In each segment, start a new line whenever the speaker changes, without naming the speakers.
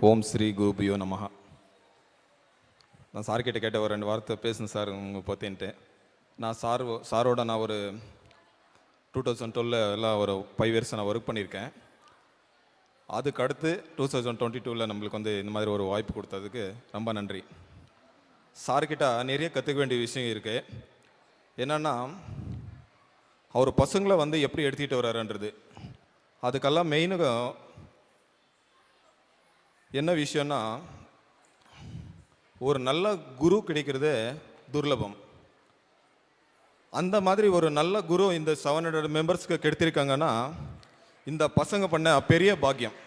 ஓம் ஸ்ரீ குருபியோ நமஹா. நான் சார்கிட்ட கேட்ட ஒரு 2 வார்த்தை பேசுங்க சார் உங்கள் பற்றின்ட்டு. நான் சாரோட நான் ஒரு 2012 எல்லாம் ஒரு 5 இயர்ஸ் நான் ஒர்க் பண்ணியிருக்கேன். அதுக்கு அடுத்து 2022 நம்மளுக்கு இந்த மாதிரி ஒரு வாய்ப்பு கொடுத்ததுக்கு ரொம்ப நன்றி. சார்கிட்ட நிறைய கற்றுக்க வேண்டிய விஷயம் இருக்குது. என்னென்னா அவர் பசங்களை எப்படி எடுத்துக்கிட்டு வர்றாருன்றது. அதுக்கெல்லாம் மெயினுக்கு என்ன விஷயம்னா, ஒரு நல்ல குரு கிடைக்கிறது துர்லபம். அந்த மாதிரி ஒரு நல்ல குரு இந்த 700 மெம்பர்ஸ்க்கு கெடுத்திருக்காங்கன்னா இந்த பசங்க பண்ண பெரிய பாக்கியம்.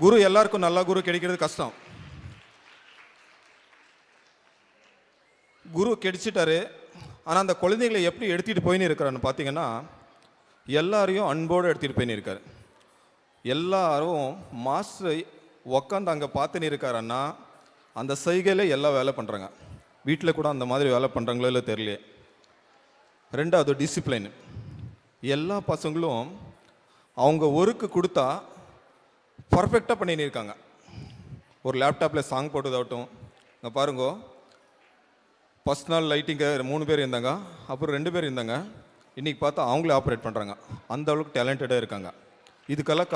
குரு எல்லாருக்கும் நல்ல குரு கிடைக்கிறது கஷ்டம். குரு கிடைச்சிட்டாரு. ஆனால் அந்த குழந்தைகளை எப்படி எடுத்துகிட்டு போயின்னு இருக்கிறான்னு பார்த்தீங்கன்னா, எல்லாரையும் அன்போடு எடுத்துகிட்டு போயின்னு இருக்காரு. எல்லாரும் மாஸ்டர் உக்காந்து அங்கே பார்த்துன்னு இருக்காருன்னா அந்த சைகையில் எல்லாம் வேலை பண்ணுறாங்க. வீட்டில் கூட அந்த மாதிரி வேலை பண்ணுறாங்களோ இல்லை தெரியலையே. 2வது டிசிப்ளின். எல்லா பசங்களும் அவங்க ஒர்க்கு கொடுத்தா பர்ஃபெக்டாக பண்ணின்னு இருக்காங்க. ஒரு லேப்டாப்பில் சாங் போட்டதாகட்டும், இங்கே பாருங்க, ஃபஸ்ட் நாள் லைட்டிங்க 3 பேர் இருந்தாங்க, அப்புறம் 2 பேர் இருந்தாங்க. இன்றைக்கி பார்த்தா அவங்களே ஆப்ரேட் பண்ணுறாங்க. அந்த அளவுக்கு டேலண்டடாக இருக்காங்க. இதுக்கெல்லாம்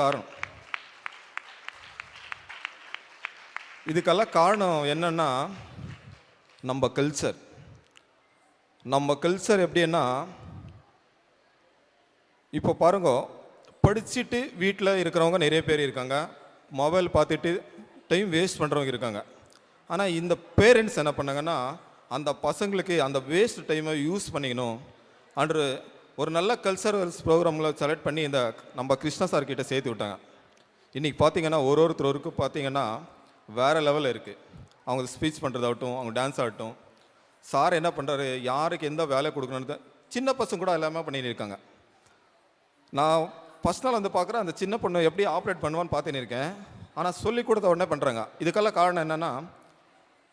காரணம் என்னன்னா நம்ம கல்ச்சர் எப்படின்னா, இப்போ பாருங்க, படிச்சுட்டு வீட்டில் இருக்கிறவங்க நிறைய பேர் இருக்காங்க, மொபைல் பார்த்துட்டு டைம் வேஸ்ட் பண்ணுறவங்க இருக்காங்க. ஆனால் இந்த பேரண்ட்ஸ் என்ன பண்ணாங்கன்னா, அந்த பசங்களுக்கு அந்த வேஸ்ட் டைமை யூஸ் பண்ணிக்கணும் அன்று ஒரு நல்ல கல்ச்சரல்ஸ் ப்ரோக்ராமில் செலக்ட் பண்ணி இந்த நம்ம கிருஷ்ணா சார் கிட்ட சேர்த்து விட்டாங்க. இன்றைக்கி பார்த்தீங்கன்னா ஒருத்தருக்கும் பார்த்தீங்கன்னா வேறு லெவலில் இருக்குது. அவங்க ஸ்பீச் பண்ணுறதாகட்டும், அவங்க டான்ஸ் ஆகட்டும். சார் என்ன பண்ணுறாரு, யாருக்கு எந்த வேலை கொடுக்கணுன்னு சின்ன பசங்க கூட எல்லாமே பண்ணின்னு இருக்காங்க. நான் ஃபஸ்ட் நாள் பார்க்குறேன், அந்த சின்ன பொண்ணு எப்படி ஆப்ரேட் பண்ணுவான்னு பார்த்துன்னு இருக்கேன். ஆனால் சொல்லி கொடுத்த உடனே பண்ணுறாங்க. இதுக்கெல்லாம் காரணம் என்னென்னா,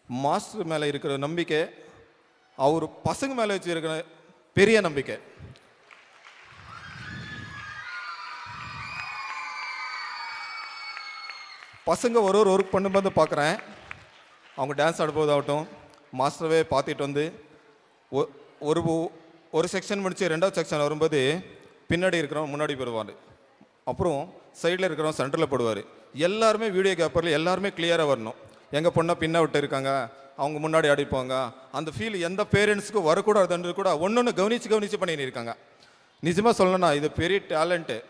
மாஸ்டர் மேலே இருக்கிற நம்பிக்கை, அவர் பசங்க மேலே வச்சு இருக்கிற பெரிய நம்பிக்கை. பசங்க ஒரு ஒர்க் பண்ணும்போது பார்க்குறேன், அவங்க டான்ஸ் ஆடும்போதாகட்டும், மாஸ்டரவே பார்த்துட்டு ஒரு செக்ஷன் முடித்து 2வது செக்ஷன் வரும்போது பின்னாடி இருக்கிறவங்க முன்னாடி போடுவார், அப்புறம் சைடில் இருக்கிறவங்க சென்டரில் போடுவார். எல்லாருமே வீடியோ கேப்பரில் எல்லாருமே கிளியராக வரணும். எங்கள் பொண்ணை பின்ன விட்டு இருக்காங்க, அவங்க முன்னாடி அடிப்பாங்க, அந்த ஃபீல் எந்த பேரண்ட்ஸுக்கும் வரக்கூடாதுன்றது கூட ஒன்று கவனித்து பண்ணின்னு இருக்காங்க. நிஜமாக சொல்லணும்னா இது பெரிய டேலண்ட்டு.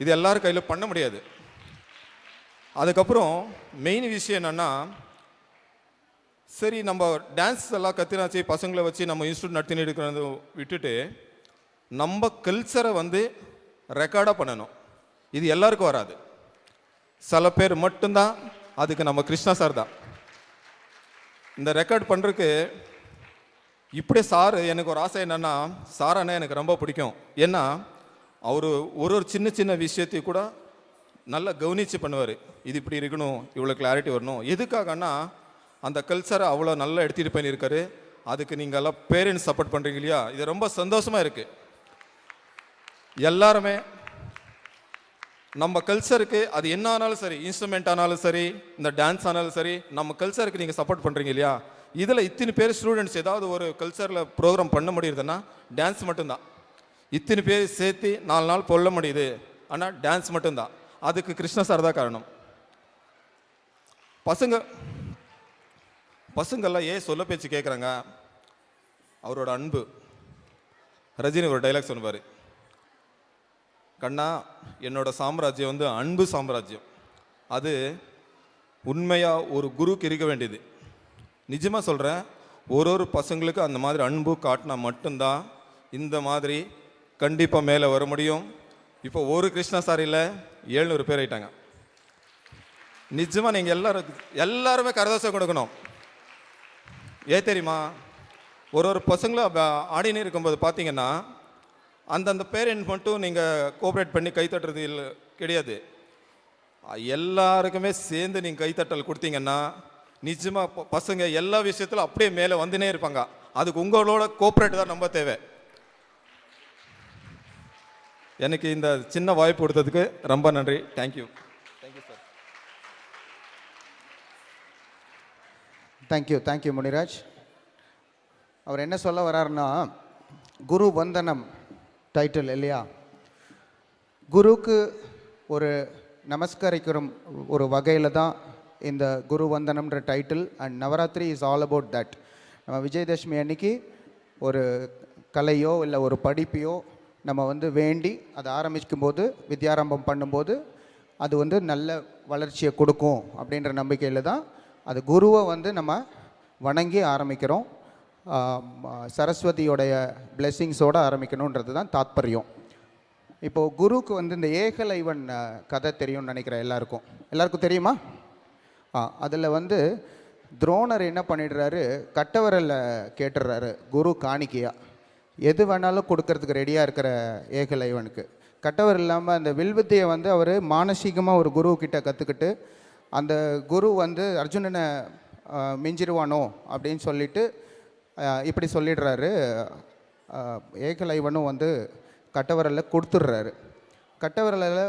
இது எல்லாரும் கையில் பண்ண முடியாது. அதுக்கப்புறம் மெயின் விஷயம் என்னென்னா, சரி நம்ம டான்ஸ் எல்லாம் கற்றுனாச்சு, பசங்களை வச்சு நம்ம இன்ஸ்டியூட் நடத்தின்னு இருக்கிறத விட்டுட்டு நம்ம கல்ச்சரை ரெக்கார்டாக பண்ணணும். இது எல்லாருக்கும் வராது, சில பேர் மட்டும்தான். அதுக்கு நம்ம கிருஷ்ணா சார் தான் இந்த ரெக்கார்ட் பண்ணுறதுக்கு. இப்படியே சார் எனக்கு ஒரு ஆசை என்னென்னா, சார் அண்ணா எனக்கு ரொம்ப பிடிக்கும். ஏன்னா அவர் ஒரு சின்ன விஷயத்தையும் கூட நல்லா கவனித்து பண்ணுவார். இது இப்படி இருக்கணும், இவ்வளோ கிளாரிட்டி வரணும். எதுக்காகன்னா அந்த கல்ச்சரை அவ்வளோ நல்லா எடுத்துகிட்டு பண்ணியிருக்காரு. அதுக்கு நீங்கள் எல்லாம் பேரண்ட்ஸ் சப்போர்ட் பண்ணுறீங்க இல்லையா, இது ரொம்ப சந்தோஷமாக இருக்குது. எல்லாருமே நம்ம கல்ச்சருக்கு அது என்ன ஆனாலும் சரி, இன்ஸ்ட்ருமெண்ட் ஆனாலும் சரி, இந்த டான்ஸ் ஆனாலும் சரி, நம்ம கல்ச்சருக்கு நீங்கள் சப்போர்ட் பண்ணுறீங்க இல்லையா. இதில் இத்தனை பேர் ஸ்டூடெண்ட்ஸ் ஏதாவது ஒரு கல்ச்சரில் ப்ரோக்ராம் பண்ண முடியுதுன்னா டான்ஸ் மட்டும்தான். இத்தனை பேர் சேர்த்து 4 நாள் கொள்ள முடியுது, ஆனால் டான்ஸ் மட்டும்தான். அதுக்கு கிருஷ்ணா சார் தான் காரணம். பசங்கள்லாம் ஏன் சொல்ல பேச்சு கேட்குறாங்க, அவரோட அன்பு. ரஜினி ஒரு டைலாக் சொல்லுவார், கண்ணா என்னோட சாம்ராஜ்யம் அன்பு சாம்ராஜ்யம். அது உண்மையாக ஒரு குருக்கு இருக்க வேண்டியது. நிஜமாக சொல்கிறேன், ஒரு பசங்களுக்கு அந்த மாதிரி அன்பு காட்டினா மட்டும்தான் இந்த மாதிரி கண்டிப்பாக மேலே வர முடியும். இப்போ ஒரு கிருஷ்ணா சார் இல்லை, 700 பேர் ஆயிட்டாங்க. நிஜமாக நீங்கள் எல்லாருமே கரதோஷம் கொடுக்கணும். ஏன் தெரியுமா, ஒரு பசங்களும் ஆடினே இருக்கும்போது பார்த்தீங்கன்னா அந்தந்த பேரண்ட் மட்டும் நீங்கள் கோஆப்ரேட் பண்ணி கைத்தட்டுறது இல்லை கிடையாது. எல்லாருக்குமே சேர்ந்து நீங்கள் கைத்தட்டல் கொடுத்தீங்கன்னா நிஜமாக பசங்க எல்லா விஷயத்திலும் அப்படியே மேலே வந்துனே இருப்பாங்க. அதுக்கு உங்களோட கோஆப்ரேட் தான் ரொம்ப தேவை. எனக்கு இந்த சின்ன வாய்ப்பு கொடுத்ததுக்கு ரொம்ப நன்றி. Thank you sir.
தேங்க்யூ முனிராஜ். அவர் என்ன சொல்ல வர்றாருன்னா, குரு வந்தனம் டைட்டில் இல்லையா, குருக்கு ஒரு நமஸ்கரிக்கிற ஒரு வகையில் தான் இந்த குரு வந்தனம்ன்ற title. And Navaratri is all about that. நம்ம விஜயதசமி அன்னைக்கு ஒரு கலையோ இல்லை ஒரு படிப்பையோ நம்ம வந்து வேண்டி அதை ஆரம்பிக்கும்போது, வித்யாரம்பம் பண்ணும்போது அது வந்து நல்ல வளர்ச்சியை கொடுக்கும் அப்படின்ற நம்பிக்கையில் தான் அது குருவை வந்து நம்ம வணங்கி ஆரம்பிக்கிறோம். சரஸ்வதியோடைய பிளெஸ்ஸிங்ஸோடு ஆரம்பிக்கணுன்றது தான் தாத்பரியம். இப்போது குருக்கு வந்து இந்த ஏகலைவன் கதை தெரியும்னு நினைக்கிறேன். எல்லாருக்கும் தெரியுமா? அதில் வந்து துரோணர் என்ன பண்ணிடுறாரு, கட்டவரலில் கேட்டுடுறாரு குரு காணிக்கையாக, எது வேணாலும் கொடுக்கறதுக்கு ரெடியாக இருக்கிற ஏகலைவனுக்கு. கட்டவர் இல்லாமல் அந்த வில்வித்தையை வந்து அவர் மானசீகமாக ஒரு குருக்கிட்ட கற்றுக்கிட்டு, அந்த குரு வந்து அர்ஜுனனை மிஞ்சிருவானோ அப்படின்னு சொல்லிட்டு இப்படி சொல்லிடுறாரு. ஏகலைவனும் வந்து கட்டவரலில் கொடுத்துட்றாரு. கட்டவரலில்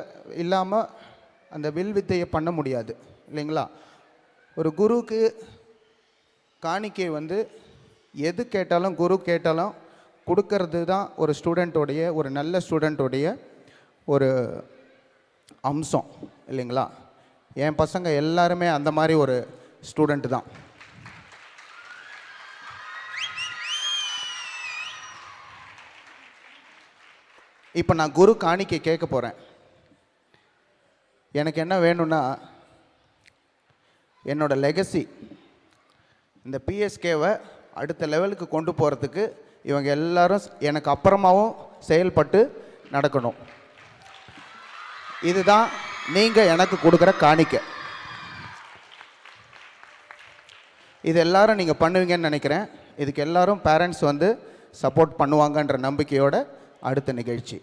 இல்லாமல் அந்த வில்வித்தையை பண்ண முடியாது இல்லைங்களா? ஒரு குருக்கு காணிக்கை வந்து எது கேட்டாலும், குரு கேட்டாலும் கொடுக்கறது தான் ஒரு ஸ்டூடெண்ட்டோடைய, ஒரு நல்ல ஸ்டூடெண்ட்டோடைய ஒரு அம்சம் இல்லைங்களா? என் பசங்க எல்லாருமே அந்த மாதிரி ஒரு ஸ்டூடெண்ட் தான். இப்போ நான் குரு காணிக்கை கேட்க போகிறேன். எனக்கு என்ன வேணும்னா, என்னோடய லெகசி, இந்த பிஎஸ்கேவை அடுத்த லெவலுக்கு கொண்டு போகிறதுக்கு இவங்க எல்லாரும் எனக்கு அப்புறமாவும் செயல்பட்டு நடக்கணும். இதுதான் நீங்கள் எனக்கு கொடுக்குற காணிக்கை. இது எல்லாரும் நீங்கள் பண்ணுவீங்கன்னு நினைக்கிறேன். இதுக்கு எல்லாரும் பேரண்ட்ஸ் வந்து சப்போர்ட் பண்ணுவாங்கன்ற நம்பிக்கையோட அடுத்த நிகழ்ச்சி.